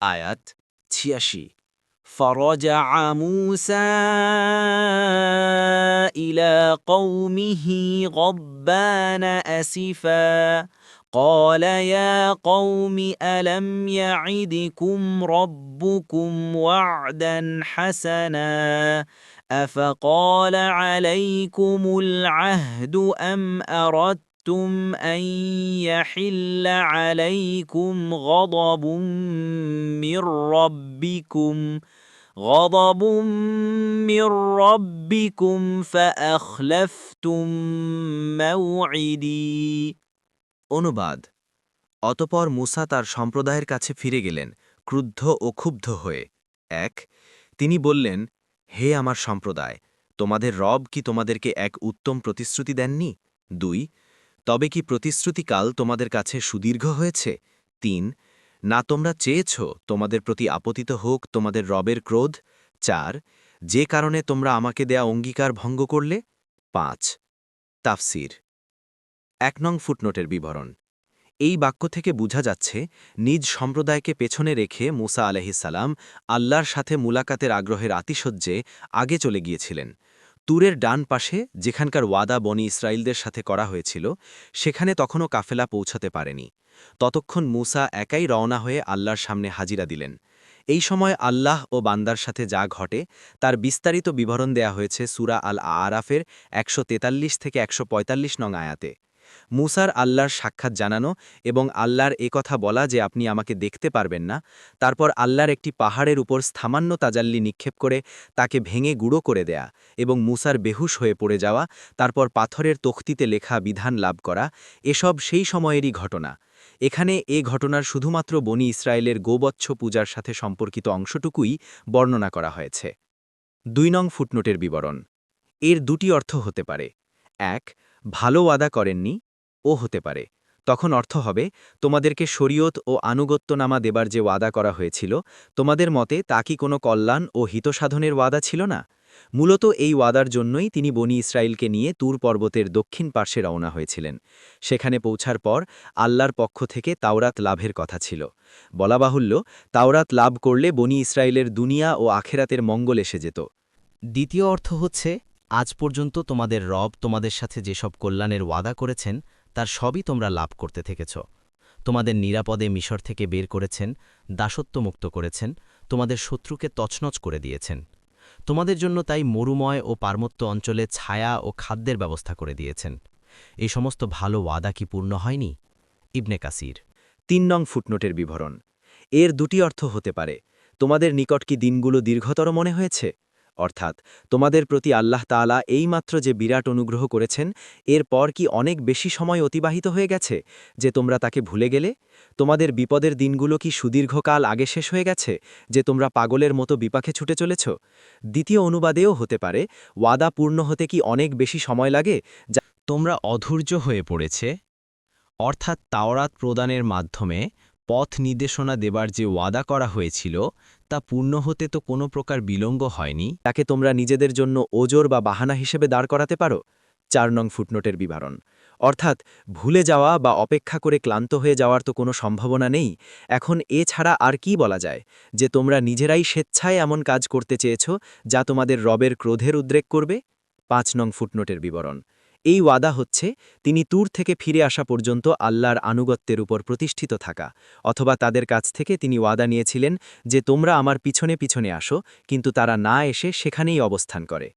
আয়াত ৮৬ فرجع موسى إلى قومه غضبان أسفا قال يا قوم ألم يعدكم ربكم وعدا حسنا أفقال عليكم العهد أم أردتم أن يحل عليكم غضب من ربكم فأخلفتم موعدي অনুবাদ অতপর মুসা তার সম্প্রদায়ের কাছে ফিরে গেলেন ক্রুদ্ধ ও ক্ষুব্ধ হয়ে। ১ তিনি বললেন, হে আমার সম্প্রদায়, তোমাদের রব কি তোমাদেরকে এক উত্তম প্রতিশ্রুতি দেননি? ২ তবে কি প্রতিশ্রুতিকাল তোমাদের কাছে সুদীর্ঘ হয়েছে? ৩ না তোমরা চেয়েছ তোমাদের প্রতি আপতিত হোক তোমাদের রবের ক্রোধ? ৪ যে কারণে তোমরা আমাকে দেয়া অঙ্গীকার ভঙ্গ করলে? ৫ তাফসির ১ নং ফুটনোটের বিবরণ। এই বাক্য থেকে বোঝা যাচ্ছে নিজ সম্প্রদায়কে পেছনে রেখে মুসা আলাইহিসসালাম আল্লাহর সাথে মুলাকাতের আগ্রহের আতিশয্যে আগে চলে গিয়েছিলেন। তুরের ডান পাশে যেখানকার ওয়াদা বনি ইসরায়েলদের সাথে করা হয়েছিল সেখানে তখনও কাফেলা পৌঁছাতে পারেনি। ততক্ষণ মুসা একাই রওনা হয়ে আল্লাহর সামনে হাজিরা দিলেন। এই সময় আল্লাহ ও বান্দার সাথে যা ঘটে তার বিস্তারিত বিবরণ দেয়া হয়েছে সূরা আল আরাফের ১৪৩ থেকে ১৪৫ নং আয়াতে। মুসার আল্লাহর সাক্ষাৎ জানানো এবং আল্লাহর কথা বলা যে আপনি আমাকে দেখতে পারবেন না, তারপর আল্লাহর একটি পাহাড়ের উপর সামান্য তাজাল্লি নিক্ষেপ করে তাকে ভেঙে গুঁড়ো করে দেয়া এবং মুসার বেহুশ হয়ে পড়ে যাওয়া, তারপর পাথরের তখতিতে লেখা বিধান লাভ করা, এসব সেই সময়েরই ঘটনা। এখানে এ ঘটনার শুধুমাত্র বনি ইসরায়েলের গোবৎস পূজার সাথে সম্পর্কিত অংশটুকুই বর্ণনা করা হয়েছে। ২ নং ফুটনোটের বিবরণ। এর দুটি অর্থ হতে পারে। ১ ভালো ওয়াদা করেননি, ও হতে পারে তখন অর্থ হবে তোমাদেরকে শরীয়ত ও আনুগত্যনামা দেবার যে ওয়াদা করা হয়েছিল তোমাদের মতে তা কি কোনো কল্যাণ ও হিতসাধনের ওয়াদা ছিল না? মূলত এই ওয়াদার জন্যই তিনি বনি ইসরায়েলকে নিয়ে তুর পর্বতের দক্ষিণ পার্শ্বে রওনা হয়েছিলেন। সেখানে পৌঁছার পর আল্লাহর পক্ষ থেকে তাওরাত লাভের কথা ছিল। বলা বাহুল্য, তাওরাত লাভ করলে বনি ইসরায়েলের দুনিয়া ও আখেরাতের মঙ্গল এসে যেত। দ্বিতীয় অর্থ হচ্ছে, আজ পর্যন্ত তোমাদের রব তোমাদের সাথে যেসব কল্যাণের ওয়াদা করেছেন তার সবই তোমরা লাভ করতে থেকেছ। তোমাদের নিরাপদে মিশর থেকে বের করেছেন, দাসত্বমুক্ত করেছেন, তোমাদের শত্রুকে তছনছ করে দিয়েছেন। তোমাদের জন্য তাই মরুময় ও পার্বত্য অঞ্চলে ছায়া ও খাদ্যের ব্যবস্থা করে দিয়েছেন। এই সমস্ত ভালো ওয়াদা কি পূর্ণ হয়নি? ইবনে কাসির। ৩ নং ফুটনোটের বিবরণ। এর দুটি অর্থ হতে পারে। তোমাদের নিকট কি দিনগুলো দীর্ঘতর মনে হয়েছে? অর্থাৎ তোমাদের প্রতি আল্লাহ তাআলা এইমাত্র যে বিরাট অনুগ্রহ করেছেন এরপর কি অনেক বেশি সময় অতিবাহিত হয়ে গেছে যে তোমরা তাকে ভুলে গেলে? তোমাদের বিপদের দিনগুলো কি সুদীর্ঘকাল আগে শেষ হয়ে গেছে যে তোমরা পাগলের মতো বিপাকে ছুটে চলেছ? দ্বিতীয় অনুবাদেও হতে পারে, ওয়াদা পূর্ণ হতে কি অনেক বেশি সময় লাগে যা তোমরা অধৈর্য হয়ে পড়েছে, অর্থাৎ তাওরাত প্রদানের মাধ্যমে পথ নির্দেশনা দেবার যে ওয়াদা করা হয়েছিল তা পূর্ণ হতে তো কোনো প্রকার বিলম্ব হয়নি। তাকে তোমরা নিজেদের জন্য ওজর বা বাহানা হিসেবে দাঁড় করাতে পারো। ৪ নং ফুটনোটের বিবরণ। অর্থাৎ ভুলে যাওয়া বা অপেক্ষা করে ক্লান্ত হয়ে যাওয়ার তো কোনো সম্ভাবনা নেই। এখন ছাড়া আর কি বলা যায় যে তোমরা নিজেরাই স্বেচ্ছায় এমন কাজ করতে চেয়েছ যা তোমাদের রবের ক্রোধের উদ্রেক করবে? ৫ নং ফুটনোটের বিবরণ। এই ওয়াদা হচ্ছে তিনি তুর থেকে ফিরে আসা পর্যন্ত আল্লাহর আনুগত্যের উপর প্রতিষ্ঠিত থাকা, অথবা তাদের কাছ থেকে তিনি ওয়াদা নিয়েছিলেন যে তোমরা আমার পিছনে পিছনে আসো, কিন্তু তারা না এসে সেখানেই অবস্থান করে।